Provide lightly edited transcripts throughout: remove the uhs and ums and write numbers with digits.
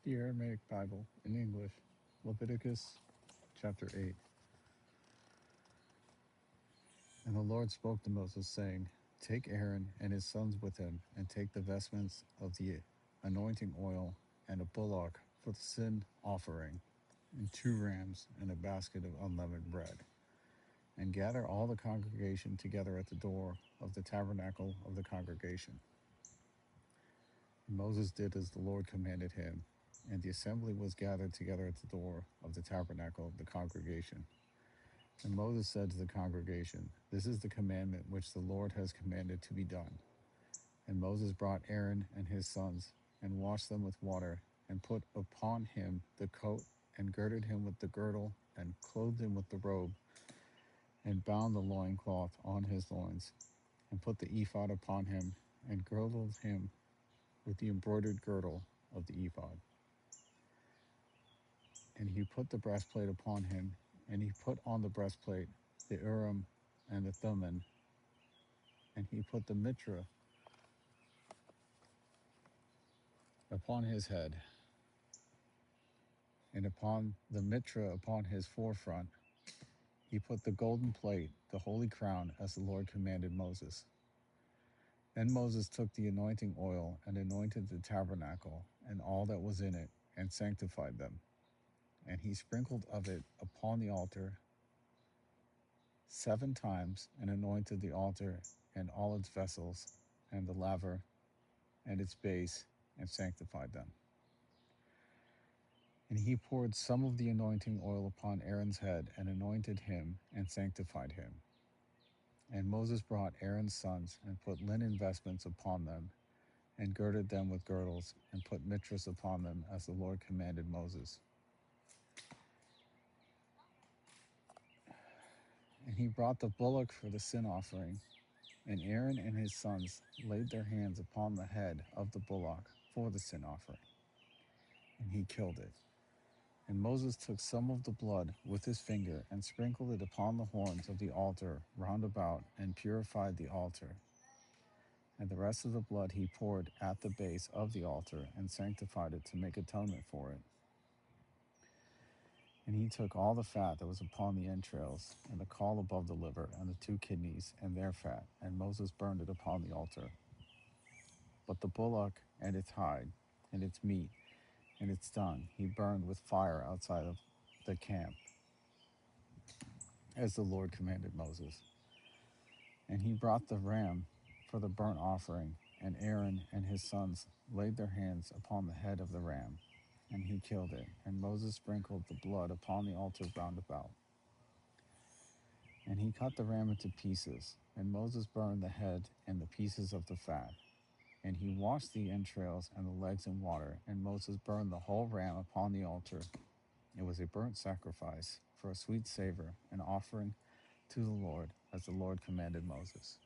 The Aramaic Bible in English, Leviticus Chapter 8. And the Lord spoke to Moses, saying, Take Aaron and his sons with him, and take the vestments of the anointing oil, and a bullock for the sin offering, and 2 rams, and a basket of unleavened bread, and gather all the congregation together at the door of the tabernacle of the congregation. And Moses did as the Lord commanded him, and the assembly was gathered together at the door of the tabernacle of the congregation. And Moses said to the congregation, This is the commandment which the Lord has commanded to be done. And Moses brought Aaron and his sons, and washed them with water, and put upon him the coat, and girded him with the girdle, and clothed him with the robe, and bound the loincloth on his loins, and put the ephod upon him, and girdled him with the embroidered girdle of the ephod. And he put the breastplate upon him, and he put on the breastplate the Urim and the Thummim, and he put the mitra upon his head, and upon the mitra upon his forefront he put the golden plate, the holy crown, as the Lord commanded Moses. Then Moses took the anointing oil and anointed the tabernacle and all that was in it, and sanctified them. And he sprinkled of it upon the altar 7 times, and anointed the altar and all its vessels, and the laver and its base, and sanctified them. And he poured some of the anointing oil upon Aaron's head, and anointed him, and sanctified him. And Moses brought Aaron's sons, and put linen vestments upon them, and girded them with girdles, and put mitres upon them, as the Lord commanded Moses. And he brought the bullock for the sin offering, and Aaron and his sons laid their hands upon the head of the bullock for the sin offering, and he killed it. And Moses took some of the blood with his finger, and sprinkled it upon the horns of the altar round about, and purified the altar. And the rest of the blood he poured at the base of the altar, and sanctified it to make atonement for it. And he took all the fat that was upon the entrails, and the caul above the liver, and the 2 kidneys, and their fat, and Moses burned it upon the altar. But the bullock and its hide, and its meat, and its dung, he burned with fire outside of the camp, as the Lord commanded Moses. And he brought the ram for the burnt offering, and Aaron and his sons laid their hands upon the head of the ram, and he killed it. And Moses sprinkled the blood upon the altar round about. And he cut the ram into pieces, and Moses burned the head and the pieces of the fat. And he washed the entrails and the legs in water, and Moses burned the whole ram upon the altar. It was a burnt sacrifice for a sweet savor, an offering to the Lord, as the Lord commanded Moses.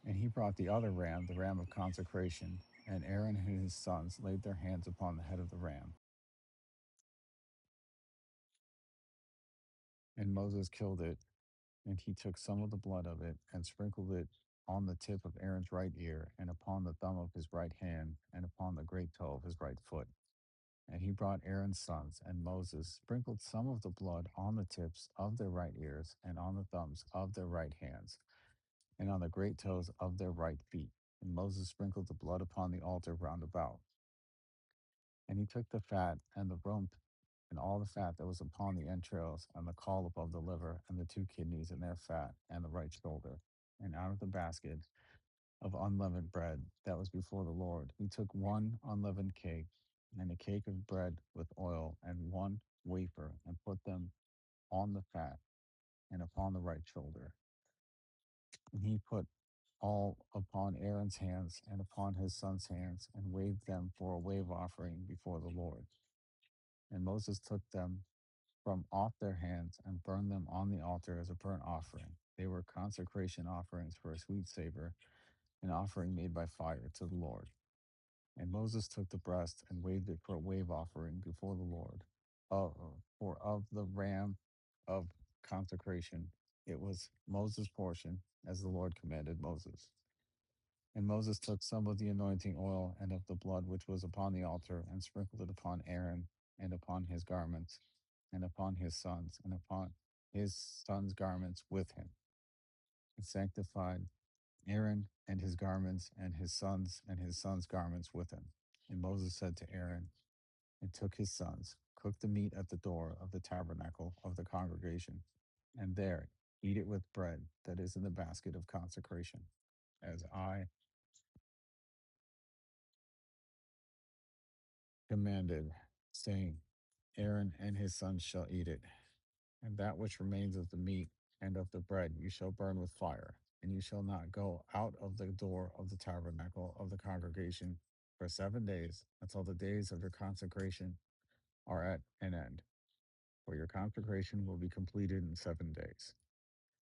And he brought the other ram, the ram of consecration, and Aaron and his sons laid their hands upon the head of the ram. And Moses killed it, and he took some of the blood of it, and sprinkled it on the tip of Aaron's right ear, and upon the thumb of his right hand, and upon the great toe of his right foot. And he brought Aaron's sons, and Moses sprinkled some of the blood on the tips of their right ears, and on the thumbs of their right hands, and on the great toes of their right feet. And Moses sprinkled the blood upon the altar round about. And he took the fat and the rump, and all the fat that was upon the entrails, and the caul above the liver, and the 2 kidneys and their fat, and the right shoulder. And out of the basket of unleavened bread that was before the Lord, he took 1 unleavened cake, and a cake of bread with oil, and 1 wafer, and put them on the fat, and upon the right shoulder. And he put all upon Aaron's hands, and upon his sons' hands, and waved them for a wave offering before the Lord. And Moses took them from off their hands, and burned them on the altar as a burnt offering. They were consecration offerings for a sweet savor, an offering made by fire to the Lord. And Moses took the breast, and waved it for a wave offering before the Lord. For of the ram of consecration, it was Moses' portion, as the Lord commanded Moses. And Moses took some of the anointing oil and of the blood which was upon the altar, and sprinkled it upon Aaron, and upon his garments, and upon his sons, and upon his sons' garments with him, and sanctified Aaron and his garments, and his sons' garments with him. And Moses said to Aaron, and took his sons, cook the meat at the door of the tabernacle of the congregation, and there eat it with bread that is in the basket of consecration, as I commanded, saying, Aaron and his sons shall eat it. And that which remains of the meat and of the bread you shall burn with fire, and you shall not go out of the door of the tabernacle of the congregation for 7 days, until the days of your consecration are at an end. For your consecration will be completed in 7 days.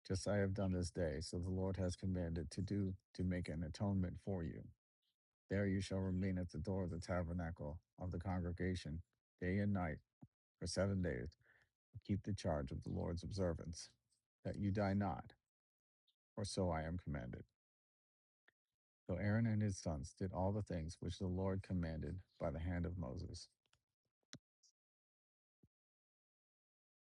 Just I have done this day, so the Lord has commanded to do, to make an atonement for you. There you shall remain at the door of the tabernacle of the congregation day and night for 7 days, to keep the charge of the Lord's observance, that you die not, for so I am commanded. So Aaron and his sons did all the things which the Lord commanded by the hand of Moses.